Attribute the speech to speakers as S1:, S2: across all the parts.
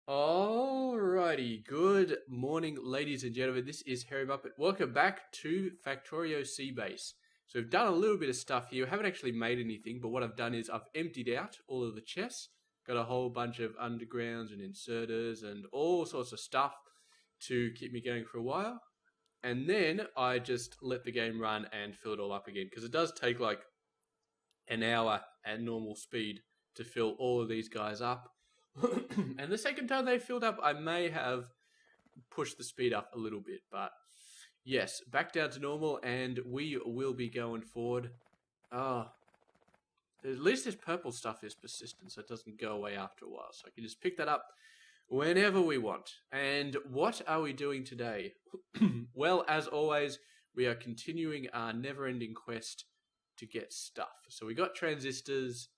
S1: Alrighty, good morning, ladies and gentlemen. This is Hairymuppet. Welcome back to Factorio Sea Base. So we've done a little bit of stuff here. We haven't actually made anything, but what I've done is I've emptied out all of the chests, got a whole bunch of undergrounds and inserters and all sorts of stuff to keep me going for a while. And then I just let the game run and fill it all up again, because it does take like an hour at normal speed to fill all of these guys up. And the second time they filled up, I may have pushed the speed up a little bit, but yes, back down to normal, and we will be going forward. At least this purple stuff is persistent, so it doesn't go away after a while, so I can just pick that up whenever we want. And what are we doing today? Well, as always, we are continuing our never-ending quest to get stuff. So we got transistors,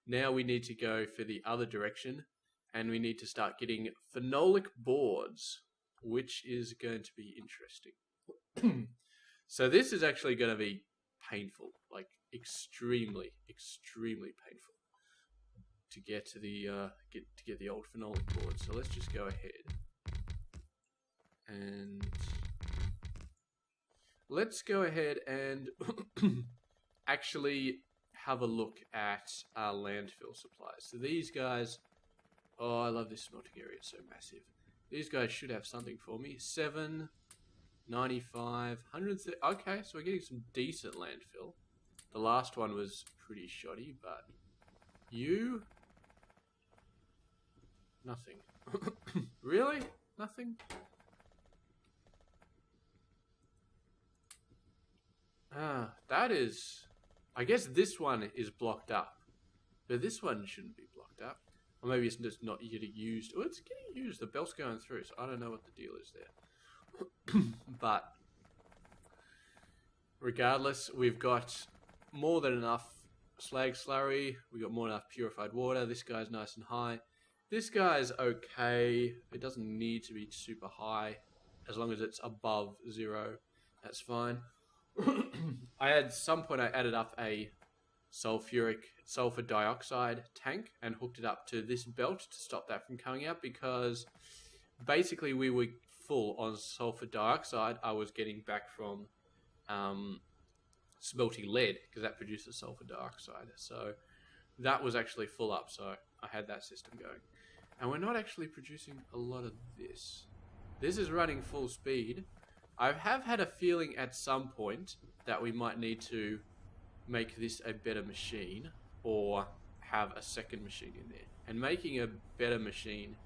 S1: now we need to go for the other direction. And we need to start getting phenolic boards, which is going to be interesting. So this is actually going to be painful, like extremely, extremely painful to get to the get the old phenolic board. So let's just go ahead and let's go ahead and actually have a look at our landfill supplies. So these guys. Oh, I love this smelting area, it's so massive. These guys should have something for me. 7, 95, 130. Okay, so we're getting some decent landfill. The last one was pretty shoddy, but you? Nothing. Really? Nothing? That is... I guess this one is blocked up. But this one shouldn't be blocked up. Or maybe it's just not getting used. Oh, it's getting used. The belt's going through, so I don't know what the deal is there. But regardless, we've got more than enough slag slurry. We've got more than enough purified water. This guy's nice and high. This guy's okay. It doesn't need to be super high. As long as it's above 0, that's fine. At some point I added up a sulfur dioxide tank and hooked it up to this belt to stop that from coming out, because basically we were full on sulfur dioxide. I was getting back from smelting lead, because that produces sulfur dioxide. So that was actually full up, so I had that system going. And we're not actually producing a lot of this. This is running full speed. I have had a feeling at some point that we might need to make this a better machine, or have a second machine in there. And making a better machine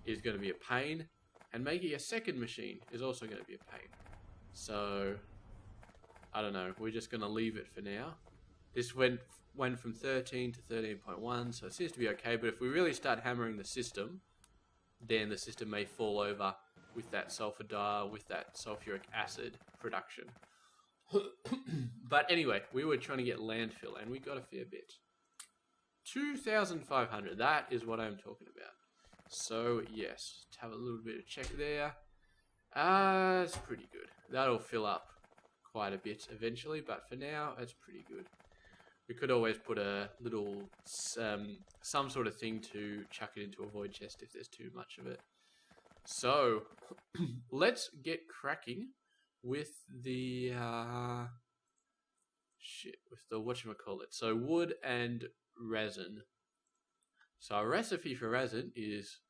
S1: is going to be a pain, and making a second machine is also going to be a pain. So I don't know, we're just going to leave it for now. This went from 13 to 13.1, so it seems to be okay, but if we really start hammering the system, then the system may fall over with that with that sulfuric acid production. But anyway, we were trying to get landfill, and we got a fair bit. 2,500, that is what I'm talking about. So yes, let's have a little bit of check there. It's pretty good. That'll fill up quite a bit eventually, but for now, it's pretty good. We could always put a little, some sort of thing to chuck it into a void chest if there's too much of it. So, let's get cracking with the, whatchamacallit. So, wood and resin. So, our recipe for resin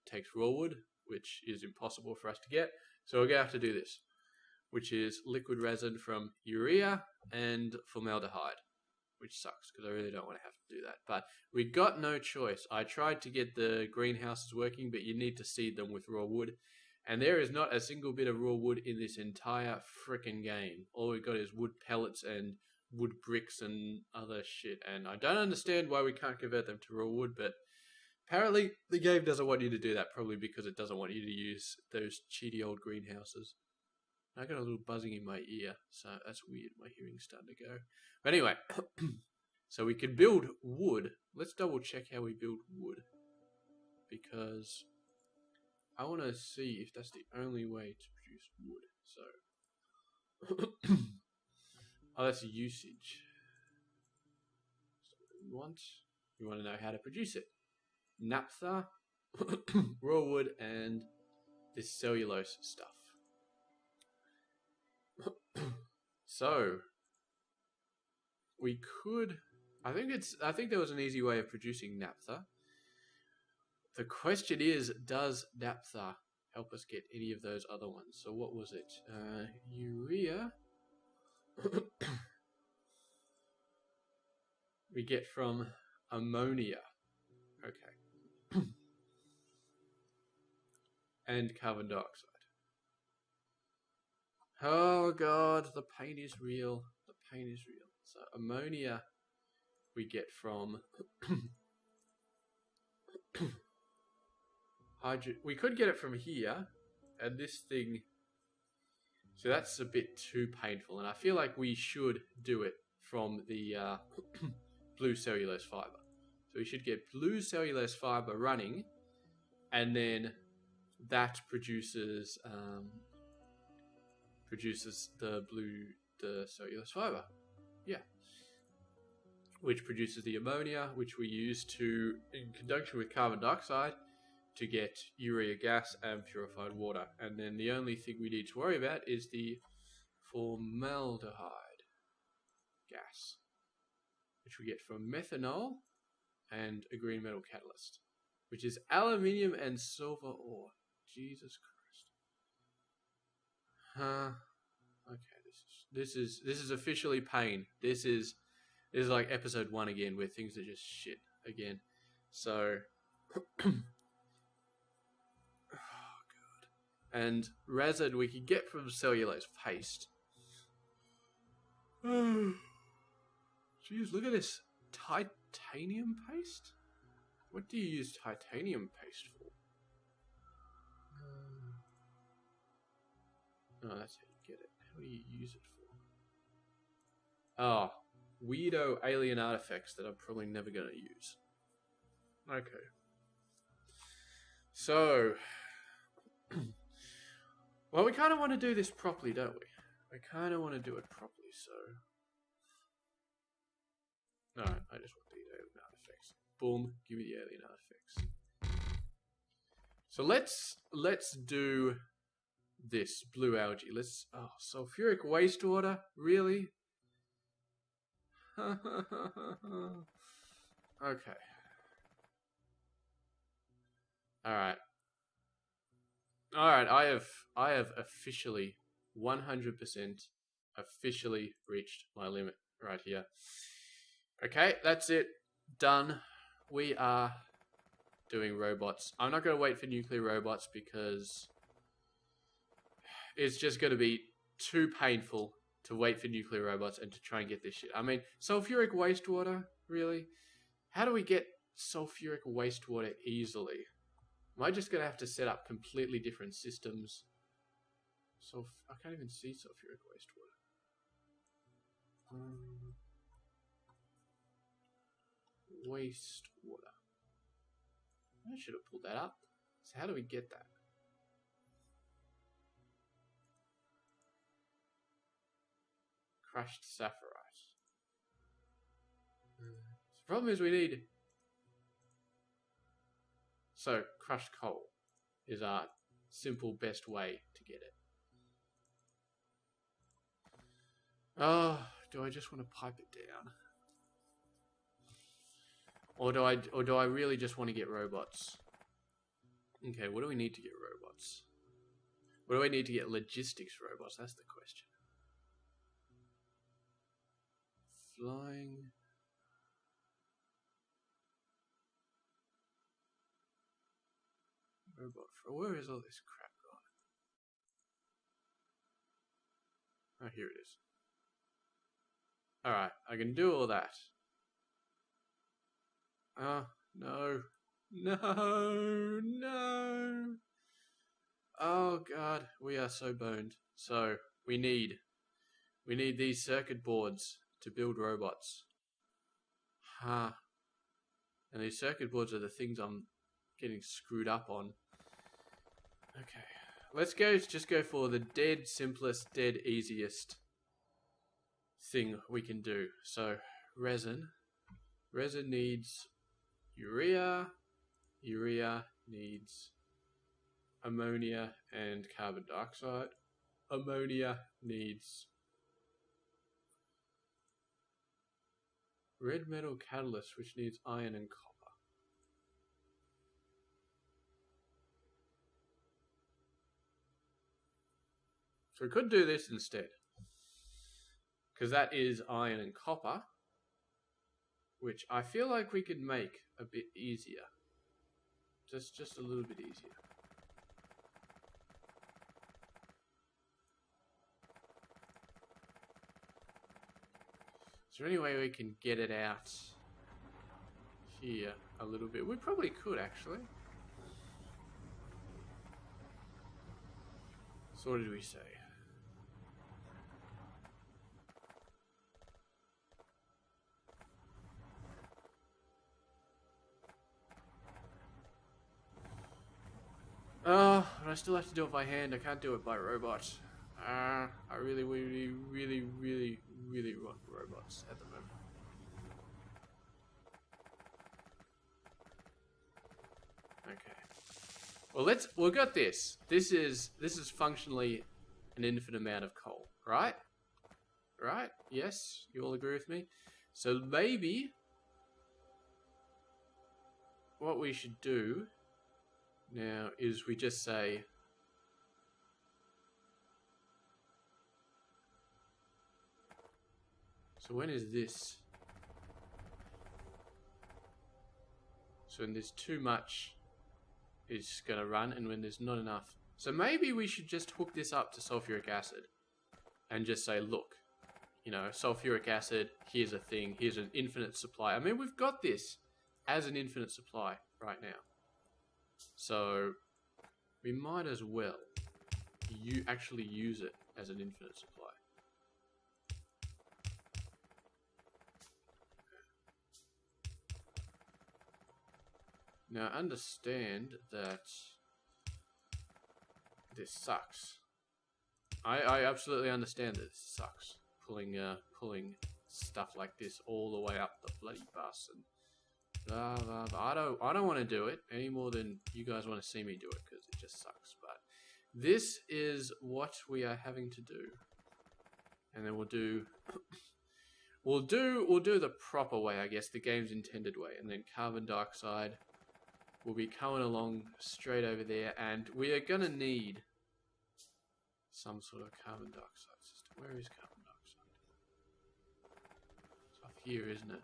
S1: takes raw wood, which is impossible for us to get. So, we're going to have to do this, which is liquid resin from urea and formaldehyde, which sucks because I really don't want to have to do that. But we got no choice. I tried to get the greenhouses working, but you need to seed them with raw wood. And there is not a single bit of raw wood in this entire frickin' game. All we've got is wood pellets and wood bricks and other shit. And I don't understand why we can't convert them to raw wood, but apparently the game doesn't want you to do that, probably because it doesn't want you to use those cheaty old greenhouses. I got a little buzzing in my ear, so that's weird. My hearing's starting to go. But anyway, so we can build wood. Let's double check how we build wood, because I want to see if that's the only way to produce wood. So, oh, that's usage. That's what we want. We want to know how to produce it. Naphtha raw wood and this cellulose stuff. So we could, I think there was an easy way of producing naphtha. The question is, does naphtha help us get any of those other ones? So what was it? Urea we get from ammonia. Okay. And carbon dioxide. Oh god, the pain is real. The pain is real. So ammonia we get from we could get it from here, and this thing, so that's a bit too painful, and I feel like we should do it from the blue cellulose fiber. So we should get blue cellulose fiber running, and then that produces the cellulose fiber. Yeah. Which produces the ammonia, which we use to, in conjunction with carbon dioxide, to get urea gas and purified water. And then the only thing we need to worry about is the formaldehyde gas, which we get from methanol and a green metal catalyst, which is aluminium and silver ore. Jesus Christ. Okay, this is officially pain. This is like episode 1 again, where things are just shit again. So, oh god. And resin we can get from cellulose paste. Jeez, look at this titanium paste. What do you use titanium paste for? Oh, that's how you get it. How do you use it for? Oh, weirdo alien artifacts that I'm probably never going to use. Okay. So, well, we kind of want to do this properly, don't we? We kind of want to do it properly, so... Alright, I just want the alien artifacts. Boom, give me the alien artifacts. So let's do this blue algae. Sulfuric wastewater? Really? Okay. Alright. Alright, I have officially 100% officially reached my limit right here. Okay, that's it. Done. We are doing robots. I'm not going to wait for nuclear robots because it's just going to be too painful to wait for nuclear robots and to try and get this shit. I mean, sulfuric wastewater? Really? How do we get sulfuric wastewater easily? Am I just going to have to set up completely different systems? I can't even see sulfuric wastewater. Wastewater. I should have pulled that up. So how do we get that? Crushed sapphirite. The problem is we need... So, crushed coal is our simple best way to get it. Oh, do I just want to pipe it down? Or do I really just want to get robots? Okay, what do we need to get robots? What do I need to get logistics robots? That's the question. Flying... robot. Where is all this crap gone? Oh, here it is. Alright, I can do all that. Oh, no. No, no. Oh, God, we are so boned. So, we need these circuit boards to build robots. Huh. And these circuit boards are the things I'm getting screwed up on. Okay, let's just go for the dead simplest, dead easiest thing we can do. So, resin needs urea needs ammonia and carbon dioxide. Ammonia needs red metal catalyst, which needs iron and copper. So we could do this instead, because that is iron and copper, which I feel like we could make a bit easier. Just a little bit easier. Is there any way we can get it out here a little bit? We probably could, actually. So what did we say? But I still have to do it by hand. I can't do it by robot. I really want robots at the moment. Okay. Well, we've got this. This is functionally an infinite amount of coal, right? Right? Yes, you all agree with me? So maybe what we should do now is we just say so when is this? So when there's too much, it's going to run, and when there's not enough. So maybe we should just hook this up to sulfuric acid and just say, look, you know, sulfuric acid, here's a thing, here's an infinite supply. I mean, we've got this as an infinite supply right now. So we might as well actually use it as an infinite supply. Now understand that this sucks. I absolutely understand that this sucks. Pulling stuff like this all the way up the bloody bus and blah, blah, blah. I don't want to do it any more than you guys want to see me do it, because it just sucks. But this is what we are having to do, and then we'll do the proper way, I guess, the game's intended way, and then carbon dioxide will be coming along straight over there, and we are gonna need some sort of carbon dioxide system. Where is carbon dioxide? It's up here, isn't it?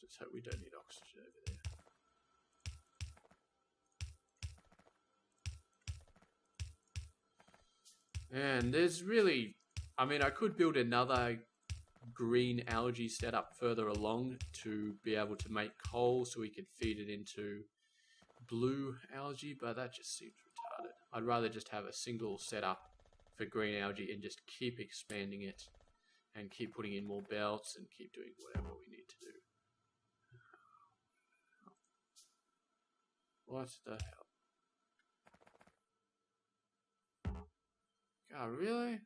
S1: Let's hope we don't need oxygen over there. And there's really, I mean, I could build another green algae setup further along to be able to make coal so we could feed it into blue algae, but that just seems retarded. I'd rather just have a single setup for green algae and just keep expanding it and keep putting in more belts and keep doing whatever we need to do. What the hell? God, really?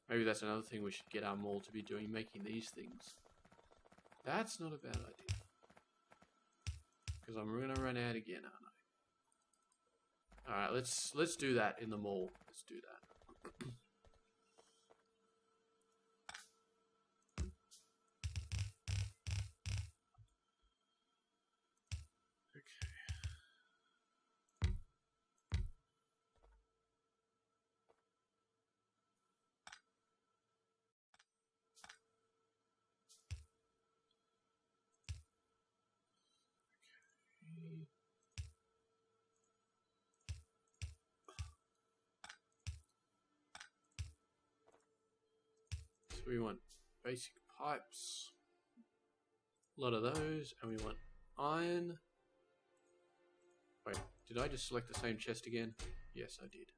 S1: Maybe that's another thing we should get our mall to be doing, making these things. That's not a bad idea. Because I'm going to run out again, aren't I? Alright, let's do that in the mall. Let's do that. So we want basic pipes, a lot of those, and we want iron. Wait, did I just select the same chest again? Yes, I did.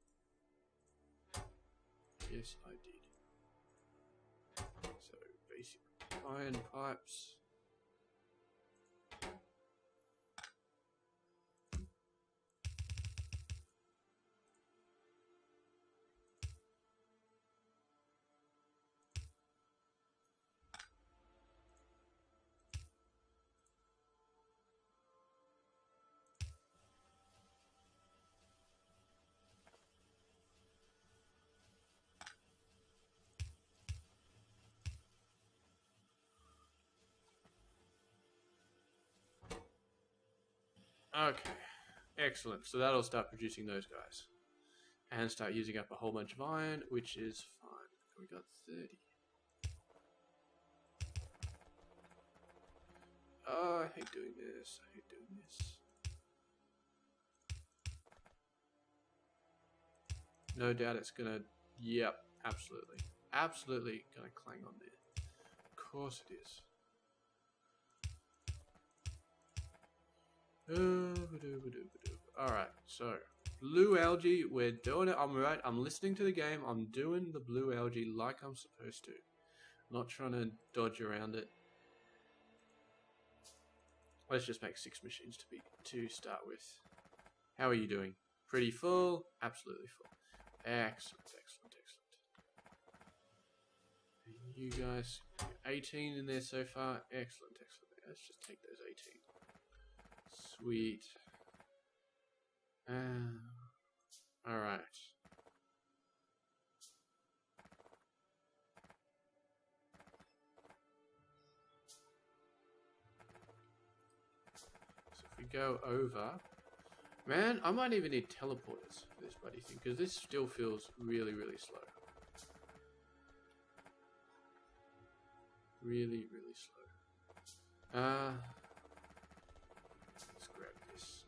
S1: Yes, I did. So basic iron pipes. Okay, excellent. So that'll start producing those guys. And start using up a whole bunch of iron, which is fine. We got 30. Oh, I hate doing this. I hate doing this. No doubt it's gonna... Yep, absolutely. Absolutely gonna clang on there. Of course it is. Alright, so blue algae, we're doing it. I'm right. I'm listening to the game. I'm doing the blue algae like I'm supposed to. I'm not trying to dodge around it. Let's just make 6 machines to start with. How are you doing? Pretty full? Absolutely full. Excellent, excellent, excellent. You guys, 18 in there so far. Excellent, excellent. Let's just take those 18. Sweet. Alright. So if we go over... Man, I might even need teleporters for this bloody thing, because this still feels really, really slow. Really, really slow. Let's grab this.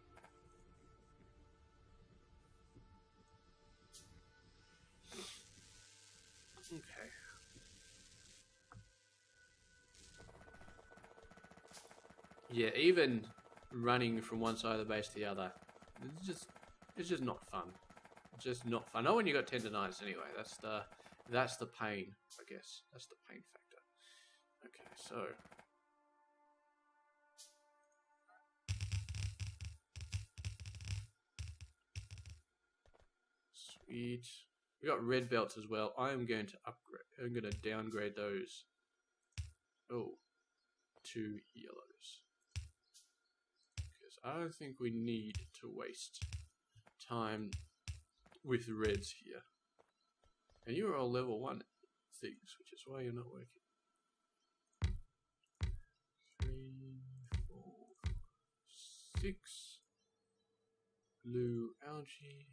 S1: Okay. Yeah, even running from one side of the base to the other, it's just not fun. It's just not fun. Not when you got tendonitis anyway. That's the pain, I guess. That's the pain factor. Okay, so sweet. We got red belts as well. I am going to upgrade. I'm going to downgrade those. Oh, to yellows. Because I don't think we need to waste time with reds here. And you are all level 1 things, which is why you're not working. 3, 4, 6. Blue algae.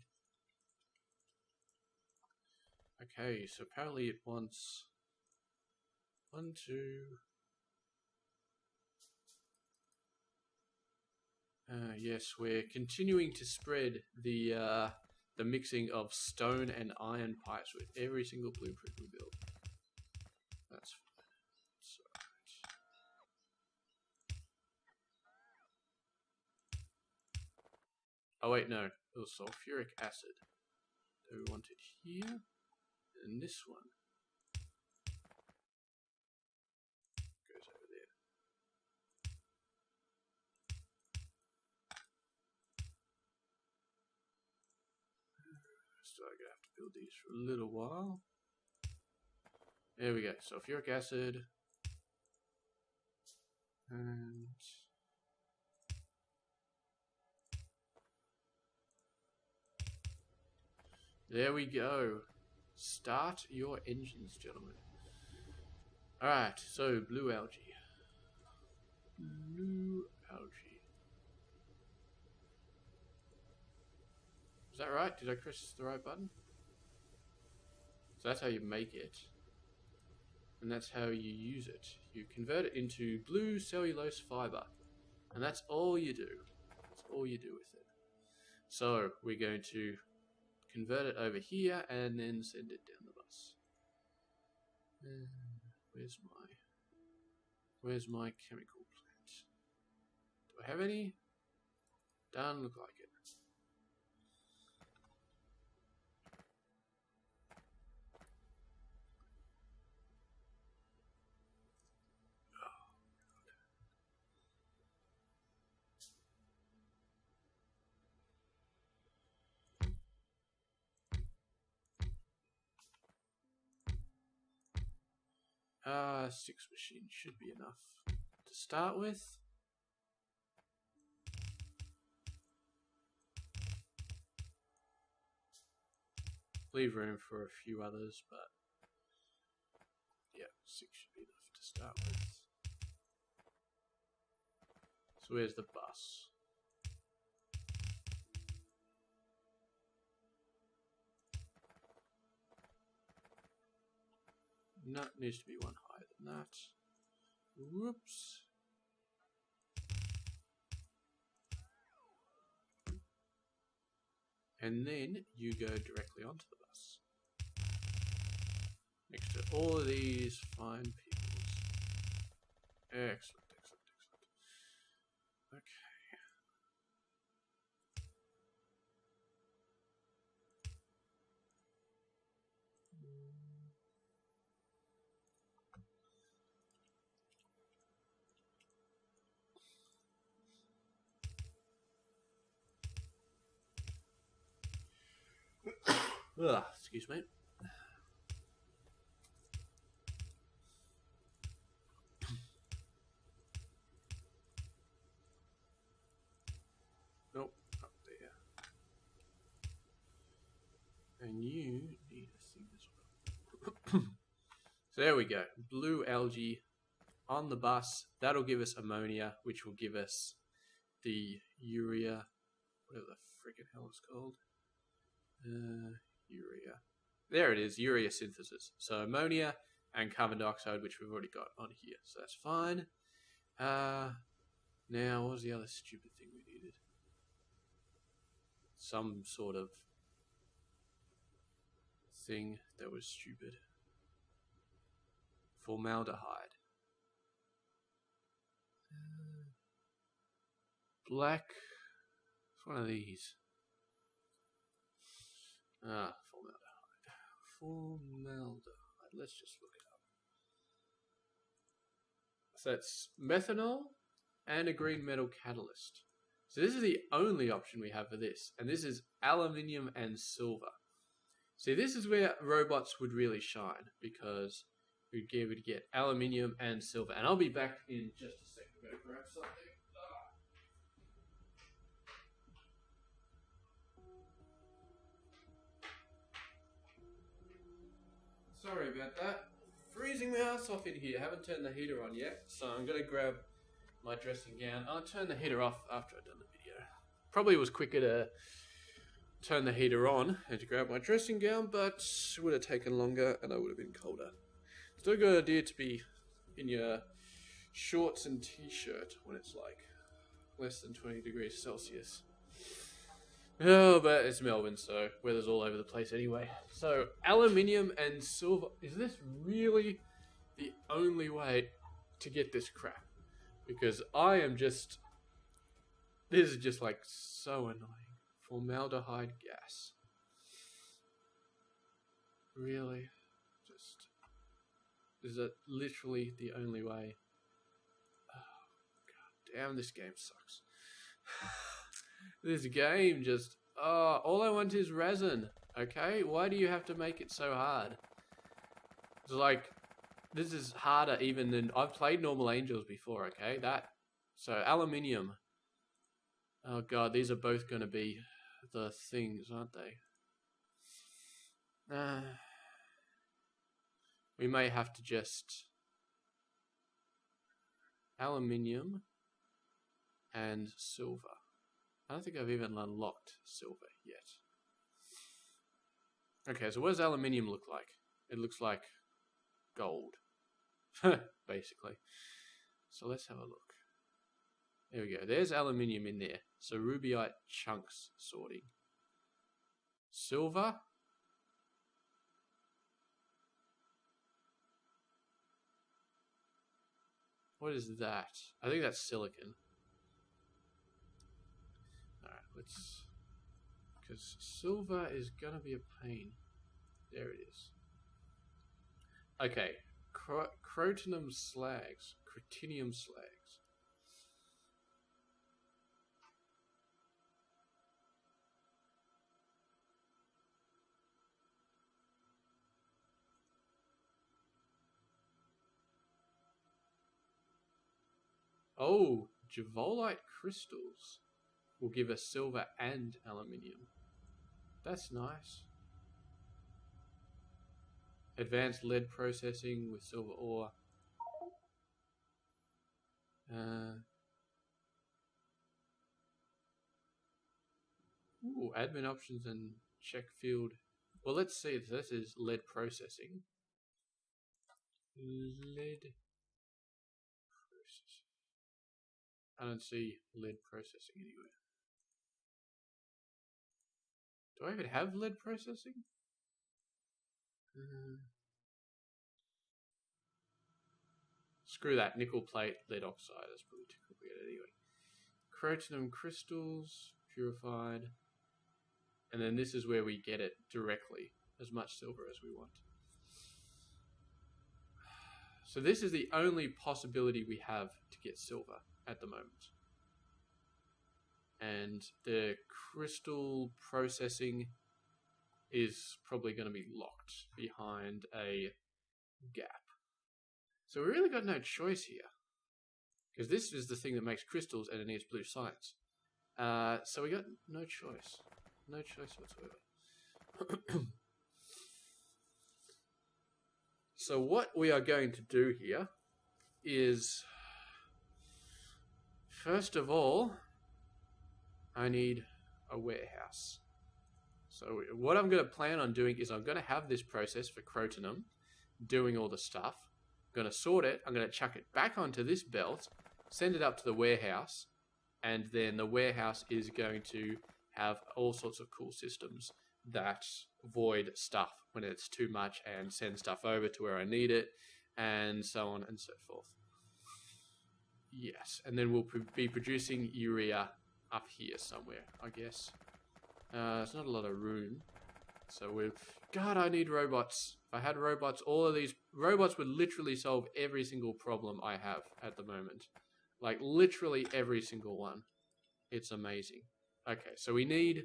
S1: Okay, so apparently it wants 1, 2. Yes, we're continuing to spread the mixing of stone and iron pipes with every single blueprint we build. That's fine. That's alright. Oh wait, no. It was sulfuric acid. So we want it here, and this one goes over there. So I'm gonna have to build these for a little while. There we go. Sulfuric acid. And there we go. Start your engines, gentlemen. Alright, so blue algae. Blue algae. Is that right? Did I press the right button? So that's how you make it. And that's how you use it. You convert it into blue cellulose fiber. And that's all you do. That's all you do with it. So we're going to convert it over here and then send it down the bus. Where's my chemical plant? Do I have any? Doesn't look like it. Oh. 6 machines should be enough to start with. Leave room for a few others, but yeah, 6 should be enough to start with. So where's the bus? No, it needs to be one higher than that. Whoops. And then you go directly onto the bus. Next to all of these fine peoples. Excellent, excellent, excellent. Okay. Ugh, excuse me. Nope, up there. And you need a thing as well. So there we go. Blue algae on the bus. That'll give us ammonia, which will give us the urea, whatever the freaking hell it's called. Urea. There it is, urea synthesis. So ammonia and carbon dioxide, which we've already got on here. So that's fine. Now, what was the other stupid thing we needed? Some sort of thing that was stupid. Formaldehyde. Black. It's one of these. Formaldehyde. Let's just look it up. So that's methanol and a green metal catalyst. So this is the only option we have for this. And this is aluminium and silver. See, this is where robots would really shine, because we'd be able to get aluminium and silver. And I'll be back in just a second. I'm going to grab something. Sorry about that. Freezing my ass off in here. Haven't turned the heater on yet, so I'm going to grab my dressing gown. I'll turn the heater off after I've done the video. Probably was quicker to turn the heater on and to grab my dressing gown, but it would have taken longer and I would have been colder. Still a good idea to be in your shorts and t-shirt when it's like less than 20 degrees Celsius. Oh, but it's Melbourne, so weather's all over the place anyway. So, aluminium and silver. Is this really the only way to get this crap? Because I am just... This is just like so annoying. Formaldehyde gas. Really? Just... Is that literally the only way? Oh, god damn, this game sucks. This game just... Oh, all I want is resin. Okay? Why do you have to make it so hard? It's like... This is harder even than... I've played Normal Angels before, okay? So, aluminium. Oh god, these are both going to be the things, aren't they? We may have to just... Aluminium and silver. I don't think I've even unlocked silver yet. Okay, so what does aluminium look like? It looks like gold, basically. So let's have a look. There we go. There's aluminium in there. So rubyite chunks sorting. Silver. What is that? I think that's silicon. Let's, because silver is gonna be a pain. There it is. Okay, crotinium slags, crotinium slags. Oh, javolite crystals will give us silver and aluminium. That's nice. Advanced lead processing with silver ore. Admin options and check field. Well, let's see. This is lead processing. Lead processing. I don't see lead processing anywhere. Do I even have lead processing? Screw that. Nickel plate, lead oxide. That's probably too complicated anyway. Crotinum crystals, purified. And then this is where we get it directly. As much silver as we want. So this is the only possibility we have to get silver at the moment. And the crystal processing is probably going to be locked behind a gap. So we really got no choice here. Because this is the thing that makes crystals and it needs blue science. So we got no choice. No choice whatsoever. So what we are going to do here is, first of all, I need a warehouse. So what I'm going to plan on doing is I'm going to have this process for crotinum, doing all the stuff. I'm going to sort it. I'm going to chuck it back onto this belt, send it up to the warehouse, and then the warehouse is going to have all sorts of cool systems that void stuff when it's too much and send stuff over to where I need it, and so on and so forth. Yes, and then we'll be producing urea up here somewhere, I guess. There's not a lot of room, so God, I need robots. If I had robots, all of these robots would literally solve every single problem I have at the moment. Like, literally every single one. It's amazing. Okay, so we need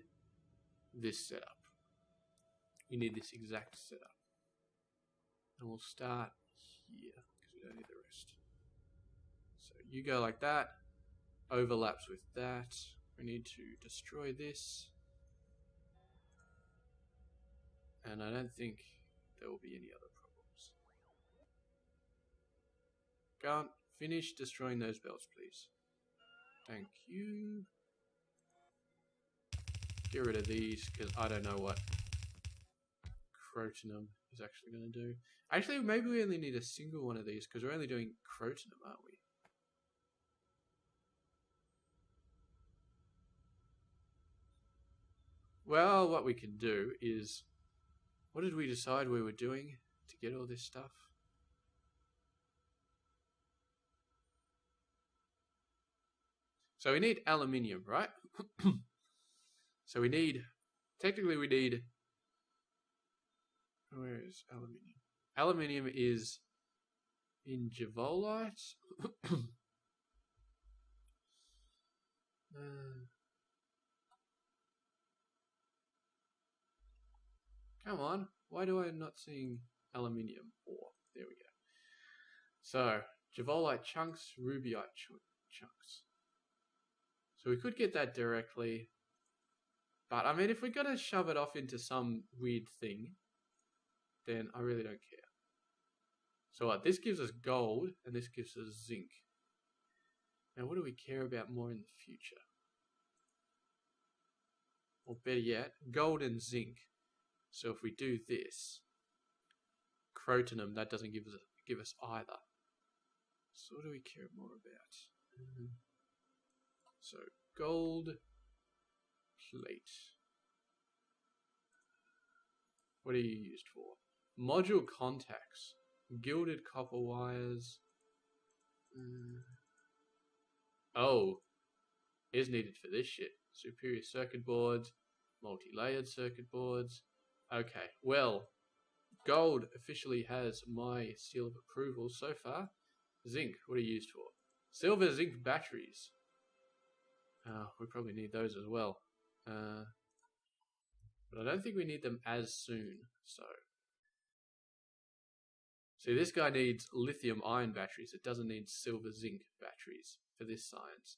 S1: this setup. We need this exact setup. And we'll start here, because we don't need the rest. So you go like that. Overlaps with that. We need to destroy this. And I don't think there will be any other problems. Can't finish destroying those belts, please. Thank you. Get rid of these, because I don't know what crotinum is actually going to do. Actually, maybe we only need a single one of these, because we're only doing crotinum, aren't we? Well, what we can do is... What did we decide we were doing to get all this stuff? So we need aluminium, right? So we need... Technically we need... Where is aluminium? Aluminium is in Javolite. Come on, why do I not seeing aluminium ore? There we go. So, Javolite chunks, rubyite chunks. So we could get that directly. But, I mean, if we're going to shove it off into some weird thing, then I really don't care. So what, this gives us gold, and this gives us zinc. Now, what do we care about more in the future? Or better yet, gold and zinc. So if we do this, crotinum, that doesn't give us either. So what do we care more about? So gold plate. What are you used for? Module contacts. Gilded copper wires. Oh, is needed for this shit. Superior circuit boards. Multi-layered circuit boards. Okay, well, gold officially has my seal of approval so far. Zinc, what are you used for? Silver zinc batteries. We probably need those as well. But I don't think we need them as soon, so. See, this guy needs lithium ion batteries. It doesn't need silver zinc batteries for this science.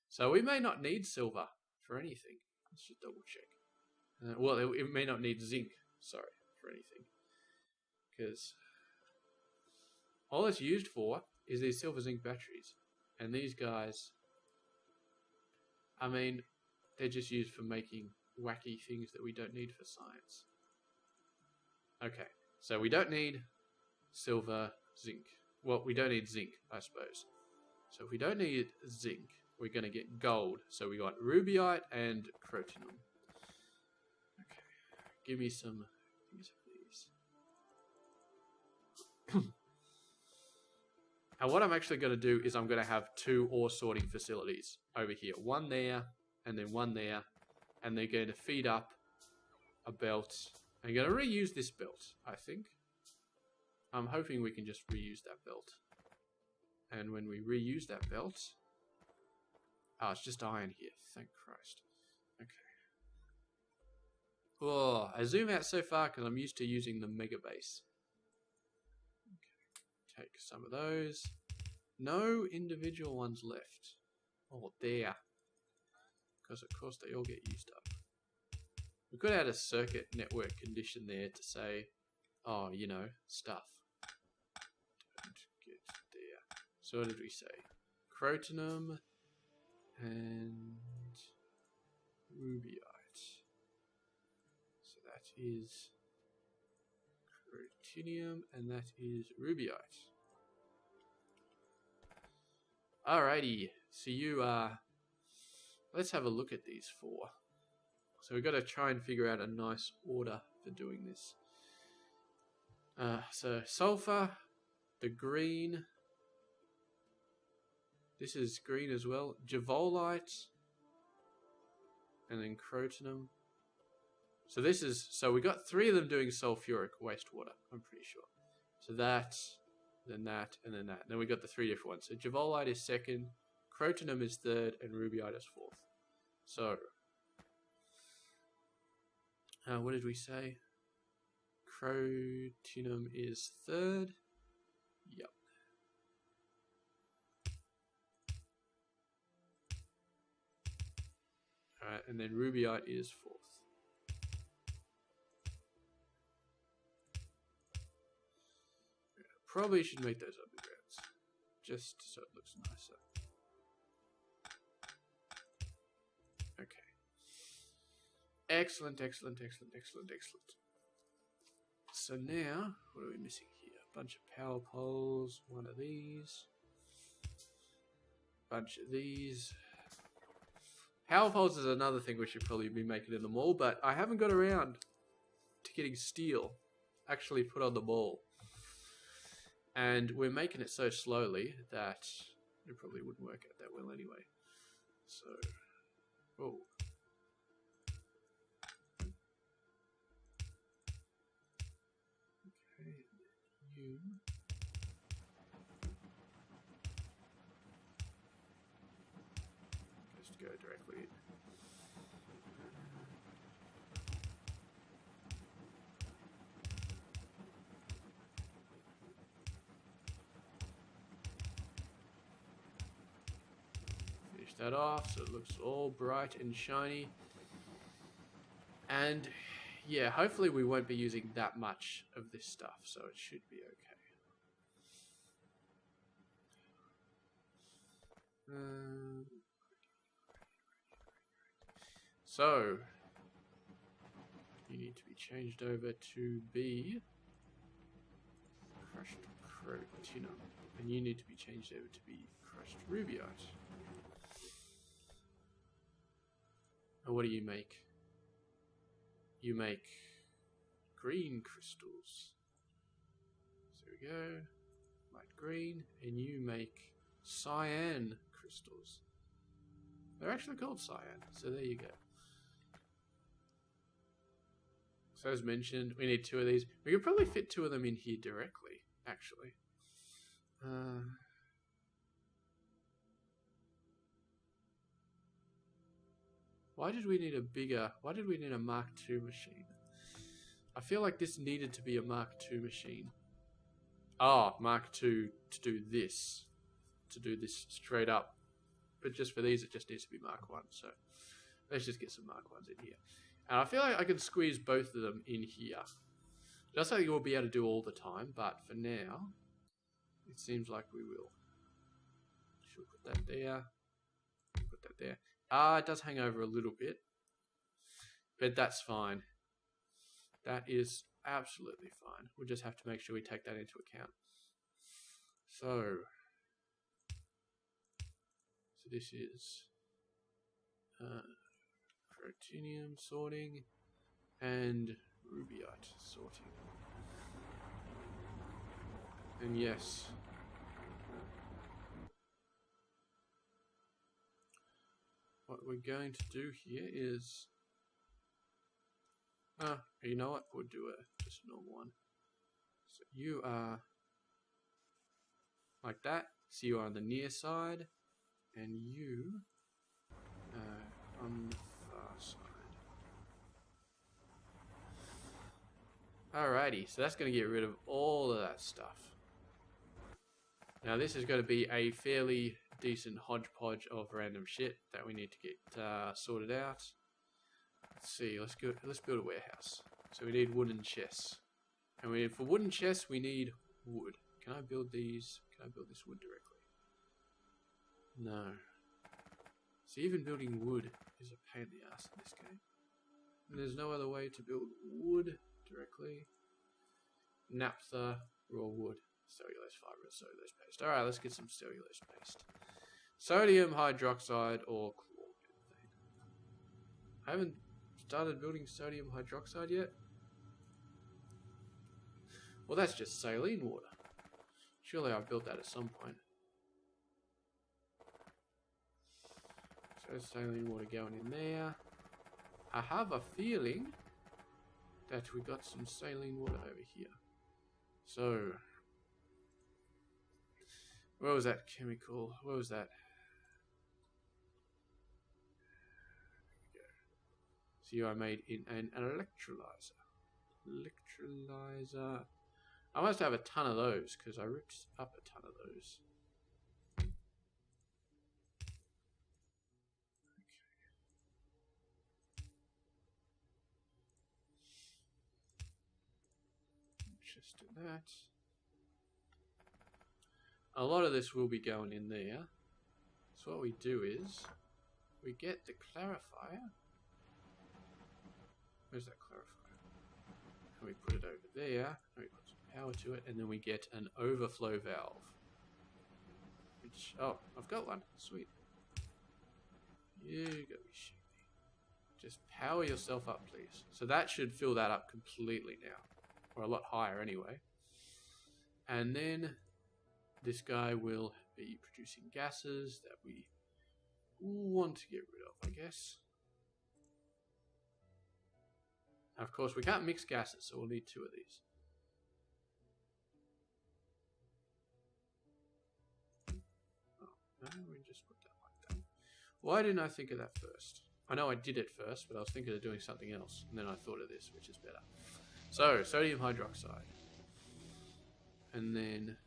S1: So we may not need silver for anything. Let's just double check. Well, it may not need zinc, sorry, for anything. Because all it's used for is these silver zinc batteries. And these guys, I mean, they're just used for making wacky things that we don't need for science. Okay, so we don't need silver zinc. Well, we don't need zinc, I suppose. So if we don't need zinc, we're going to get gold. So we got rubyite and crotinum. Okay, give me some of these. And what I'm actually going to do is I'm going to have 2 ore sorting facilities over here. One there, and then one there. And they're going to feed up a belt. I'm going to reuse this belt, I think. I'm hoping we can just reuse that belt. And when we reuse that belt... Oh, it's just iron here. Thank Christ. Okay. Oh, I zoom out so far because I'm used to using the mega base. Okay. Take some of those. No individual ones left. Oh, there. Because of course they all get used up. We could add a circuit network condition there to say, oh, you know, stuff. Don't get there. So what did we say? Crotinum and rubyite. So that is crotinium and that is rubyite. Alrighty, so let's have a look at these 4. So we've got to try and figure out a nice order for doing this. So sulfur, the green. This is green as well. Javolite, and then crotinum. So we got 3 of them doing sulfuric wastewater. I'm pretty sure. So that, then that, and then that. And then we got the 3 different ones. So javolite is 2nd, crotinum is 3rd, and rubyite is 4th. So. What did we say? Crotinum is 3rd. Yep. Alright, and then rubyite is 4th. Yeah, probably should make those undergrounds, just so it looks nicer. Okay. Excellent, excellent, excellent, excellent, excellent. So now, what are we missing here? A bunch of power poles, one of these, bunch of these. Power poles is another thing we should probably be making in the mall, but I haven't got around to getting steel actually put on the mall. And we're making it so slowly that it probably wouldn't work out that well anyway. So, oh. You just go directly in. Finish that off so it looks all bright and shiny. And yeah, hopefully we won't be using that much of this stuff, so it should be okay. So, you need to be changed over to be crushed crotinum, and you need to be changed over to be crushed rubyite. And what do you make? You make green crystals. So there we go, light green, and you make cyan crystals. They're actually called cyan, so there you go. So as mentioned, we need 2 of these. We could probably fit 2 of them in here directly, actually. Why did we need a Mark II machine? I feel like this needed to be a Mark II machine. Oh, Mark II to do this. To do this straight up. But just for these, it just needs to be Mark I. So let's just get some Mark Is in here. And I feel like I can squeeze both of them in here. Just so we'll be able to do all the time, but for now, it seems like we will. Should put that there. Put that there. It does hang over a little bit. But that's fine. That is absolutely fine. We'll just have to make sure we take that into account. So this is protinium sorting and rubyite sorting. And yes, what we're going to do here is, you know what? We'll do just a normal one. So you are like that. So you are on the near side, and you on the far side. Alrighty, so that's going to get rid of all of that stuff. Now this is going to be a fairly decent hodgepodge of random shit that we need to get sorted out. Let's see, let's build a warehouse. So we need wooden chests. And for wooden chests we need wood. Can I build these? Can I build this wood directly? No. So even building wood is a pain in the ass in this game. And there's no other way to build wood directly. Naphtha, raw wood, cellulose fiber, cellulose paste. Alright, let's get some cellulose paste. Sodium hydroxide or chlorine. I haven't started building sodium hydroxide yet. Well, that's just saline water. Surely I've built that at some point. So saline water going in there. I have a feeling that we got some saline water over here. So, where was that chemical? Where was that? There we go. So I made in an electrolyzer. I must have a ton of those because I ripped up a ton of those. Just do that. A lot of this will be going in there. So what we do is we get the clarifier. Where's that clarifier? And we put it over there. And we put some power to it, and then we get an overflow valve. Which, oh, I've got one. Sweet. You gotta be shitting me. Just power yourself up, please. So that should fill that up completely now. Or a lot higher anyway. And then this guy will be producing gases that we want to get rid of, I guess. Now, of course, we can't mix gases, so we'll need two of these. Oh, no, we just put that like that. Why didn't I think of that first? I know I did it first, but I was thinking of doing something else. And then I thought of this, which is better. So, sodium hydroxide. And then...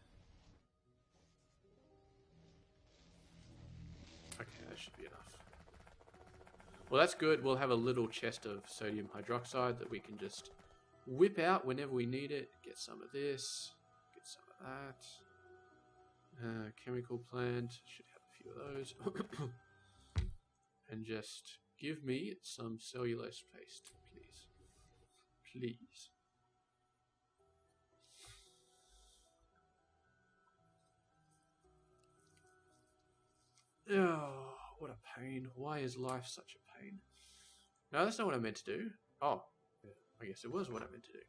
S1: okay, that should be enough. Well, that's good. We'll have a little chest of sodium hydroxide that we can just whip out whenever we need it. Get some of this. Get some of that. Chemical plant. Should have a few of those. And just give me some cellulose paste, please. Please. Oh, what a pain. Why is life such a pain? No, that's not what I meant to do. Oh, yeah, I guess it was what I meant to do.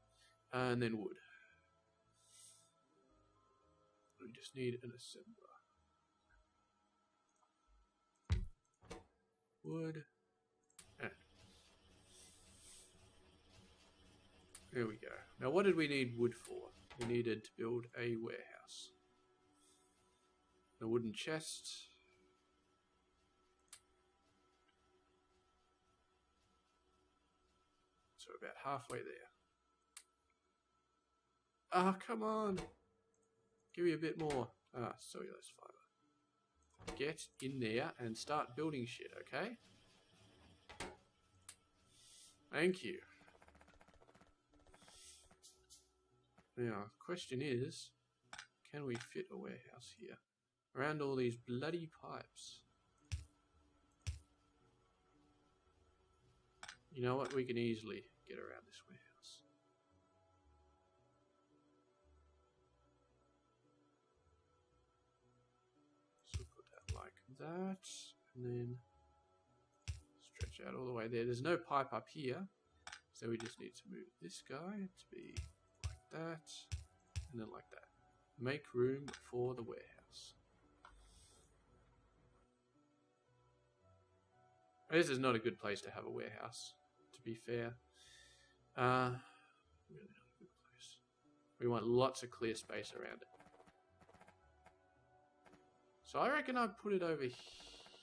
S1: And then wood. We just need an assembler. Wood. And there we go. Now what did we need wood for? We needed to build a warehouse. A wooden chest. So about halfway there. Ah, come on. Give me a bit more. Ah, cellulose fiber. Get in there and start building shit, okay? Thank you. Now, the question is, can we fit a warehouse here? Around all these bloody pipes. You know what? We can easily get around this warehouse. that, and then stretch out all the way there. There's no pipe up here, so we just need to move this guy to be like that, and then like that. Make room for the warehouse. This is not a good place to have a warehouse, to be fair. Really not a good place. We want lots of clear space around it. So I reckon I'd put it over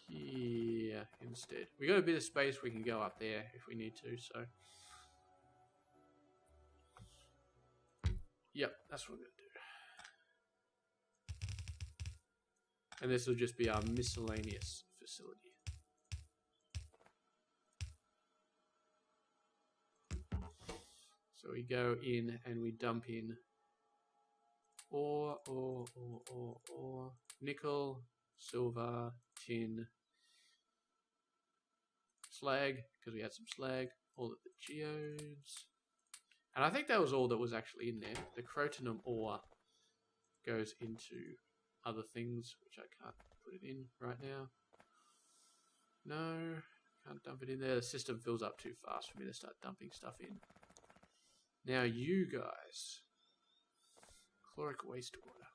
S1: here instead. We got a bit of space, we can go up there if we need to, so. Yep, that's what we're going to do. And this will just be our miscellaneous facility. So we go in and we dump in ore, nickel, silver, tin, slag, because we had some slag, all of the geodes. And I think that was all that was actually in there. The crotonum ore goes into other things, which I can't put it in right now. No, can't dump it in there. The system fills up too fast for me to start dumping stuff in. Now you guys, chloric wastewater.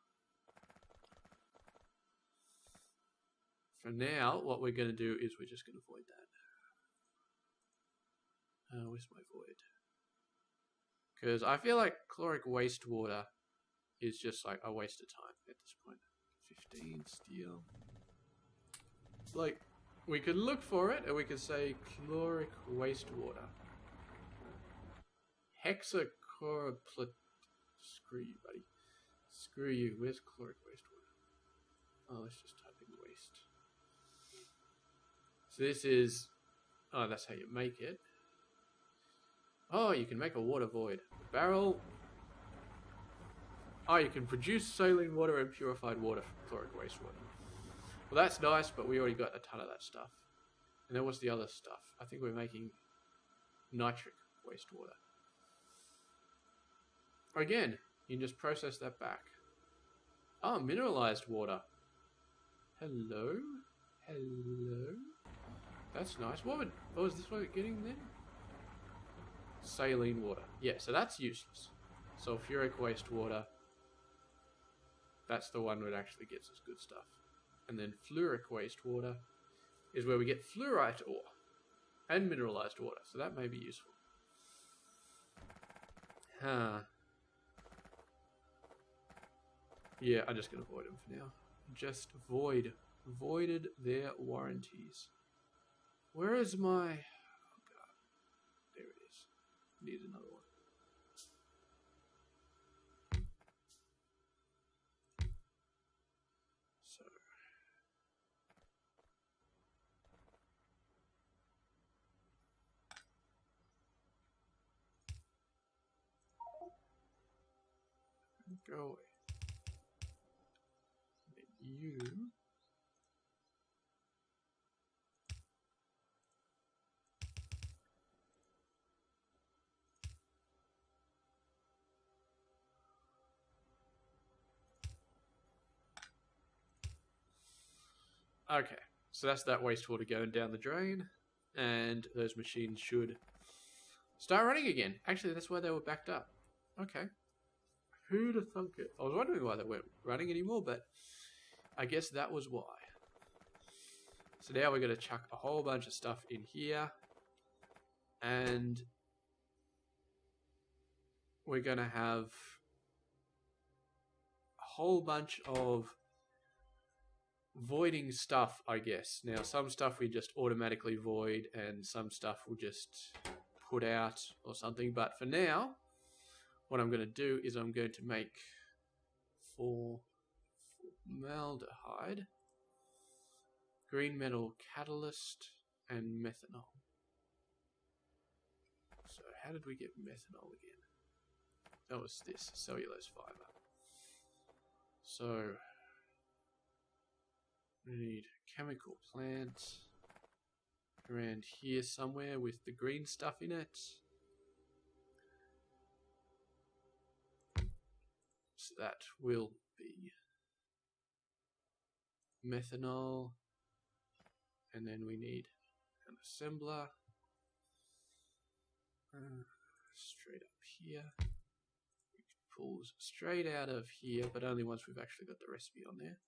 S1: For now, what we're going to do is we're just going to void that. Where's my void? Because I feel like chloric wastewater is just like a waste of time at this point. 15 steel. Like, we could look for it and we could say chloric wastewater. Hexachloroplate. Screw you, buddy. Screw you. Where's chloric wastewater? Oh, let's just type in waste. So this is... Oh, that's how you make it. Oh, you can make a water void. Barrel. Oh, you can produce saline water and purified water from chloric wastewater. Well, that's nice, but we already got a ton of that stuff. And then what's the other stuff? I think we're making nitric wastewater. Again, you can just process that back. Oh, mineralized water. Hello? Hello? That's nice. What was this one getting then? Saline water. Yeah, so that's useless. Sulfuric wastewater. That's the one that actually gets us good stuff. And then fluoric wastewater is where we get fluorite ore and mineralized water. So that may be useful. Huh. Yeah, I'm just going to void them for now. Just void. Voided their warranties. Where is my... Oh, God. There it is. Need another one. So... Go away. You... Okay, so that's that wastewater going down the drain, and those machines should start running again. Actually, that's why they were backed up. Okay. Who'd have thunk it? I was wondering why they weren't running anymore, but I guess that was why. So now we're going to chuck a whole bunch of stuff in here, and we're going to have a whole bunch of voiding stuff, I guess. Now, some stuff we just automatically void, and some stuff we'll just put out or something. But for now, what I'm going to do is I'm going to make formaldehyde, green metal catalyst, and methanol. So how did we get methanol again? That was this, cellulose fiber. So we need a chemical plant around here somewhere with the green stuff in it. So that will be methanol. And then we need an assembler. Straight up here. It pulls straight out of here, but only once we've actually got the recipe on there.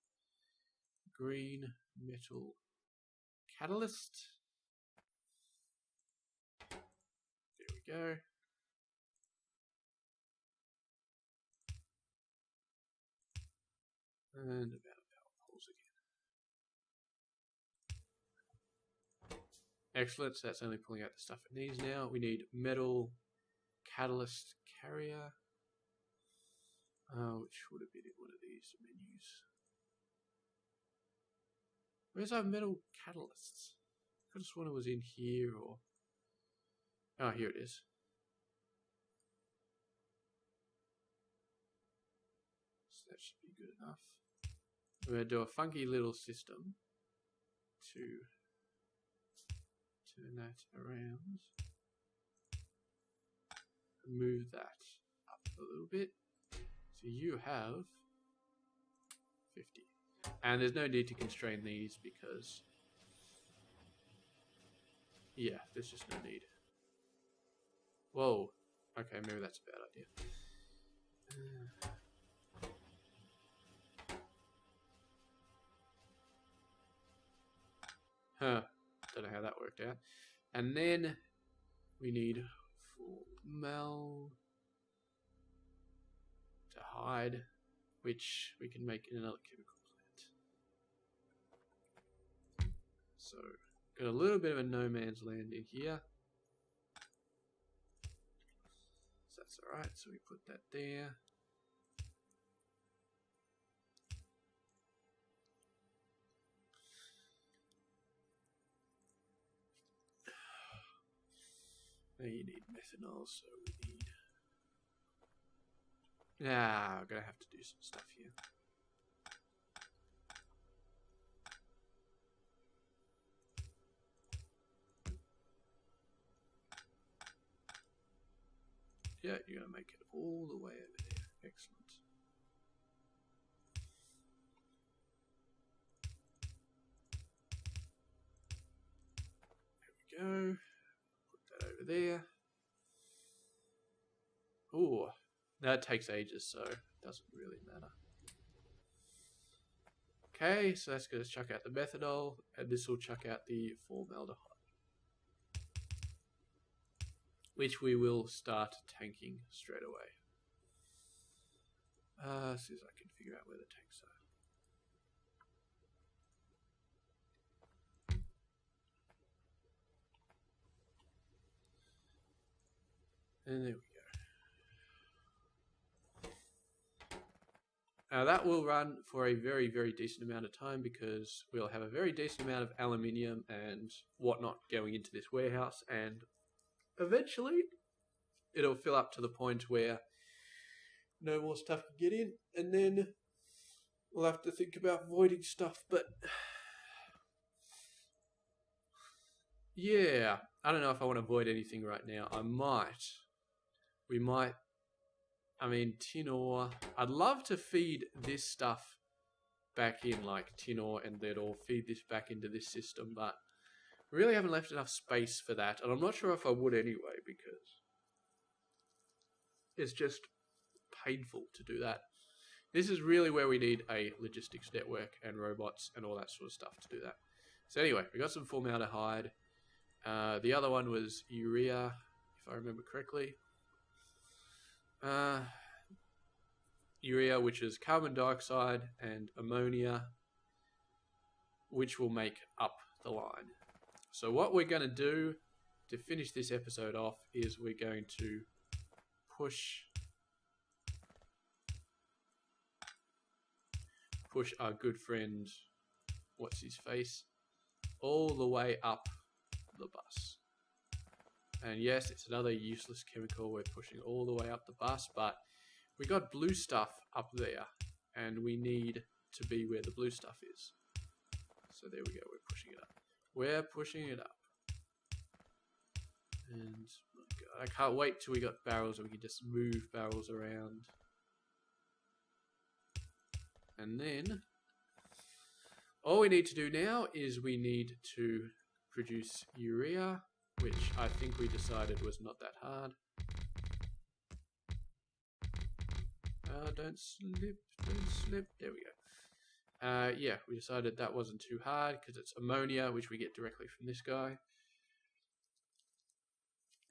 S1: Green metal catalyst. There we go. And about power poles again. Excellent, so that's only pulling out the stuff it needs now. We need metal catalyst carrier, which would have been in one of these menus. Where's our metal catalysts? I just thought it was in here, or... Oh, here it is. So that should be good enough. We're going to do a funky little system to turn that around. Move that up a little bit. So you have 50. And there's no need to constrain these because... Yeah, there's just no need. Whoa. Okay, maybe that's a bad idea. Don't know how that worked out. And then we need formal to hide, which we can make in another chemical plant. So, got a little bit of a no man's land in here. So that's alright, so we put that there. Now you need methanol, so we need... we're gonna have to do some stuff here. Yeah, you're gonna make it all the way over there. Excellent. There we go. Over there. Ooh, that takes ages, so it doesn't really matter. Okay, so that's going to chuck out the methanol, and this will chuck out the formaldehyde, which we will start tanking straight away. As soon as I can figure out where the tanks are. And there we go. Now that will run for a very, very decent amount of time because we'll have a very decent amount of aluminium and whatnot going into this warehouse, and eventually it'll fill up to the point where no more stuff can get in, and then we'll have to think about voiding stuff, but yeah, I don't know if I want to void anything right now. We might, I mean, tin ore. I'd love to feed this stuff back in, like tin ore, and then all feed this back into this system, but we really haven't left enough space for that, and I'm not sure if I would anyway, because it's just painful to do that. This is really where we need a logistics network and robots and all that sort of stuff to do that. So anyway, we got some formaldehyde. The other one was urea, if I remember correctly. Urea, which is carbon dioxide, and ammonia, which will make up the line. So what we're going to do to finish this episode off is we're going to push our good friend, what's his face, all the way up the bus. And yes, it's another useless chemical we're pushing all the way up the bus, but we got blue stuff up there, and we need to be where the blue stuff is. So there we go, we're pushing it up. We're pushing it up. And oh God, I can't wait till we got barrels and we can just move barrels around. And then All we need to do now is we need to produce urea, which I think we decided was not that hard. Don't slip. There we go. Yeah, we decided that wasn't too hard because it's ammonia, which we get directly from this guy.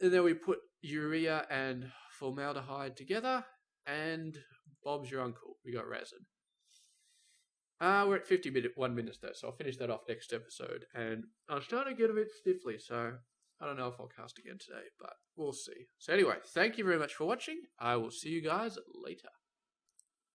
S1: And then we put urea and formaldehyde together, and Bob's your uncle. We got resin. We're at 51 minutes though, so I'll finish that off next episode. And I'm starting to get a bit stiffly, so I don't know if I'll cast again today, but we'll see. So anyway, thank you very much for watching. I will see you guys later.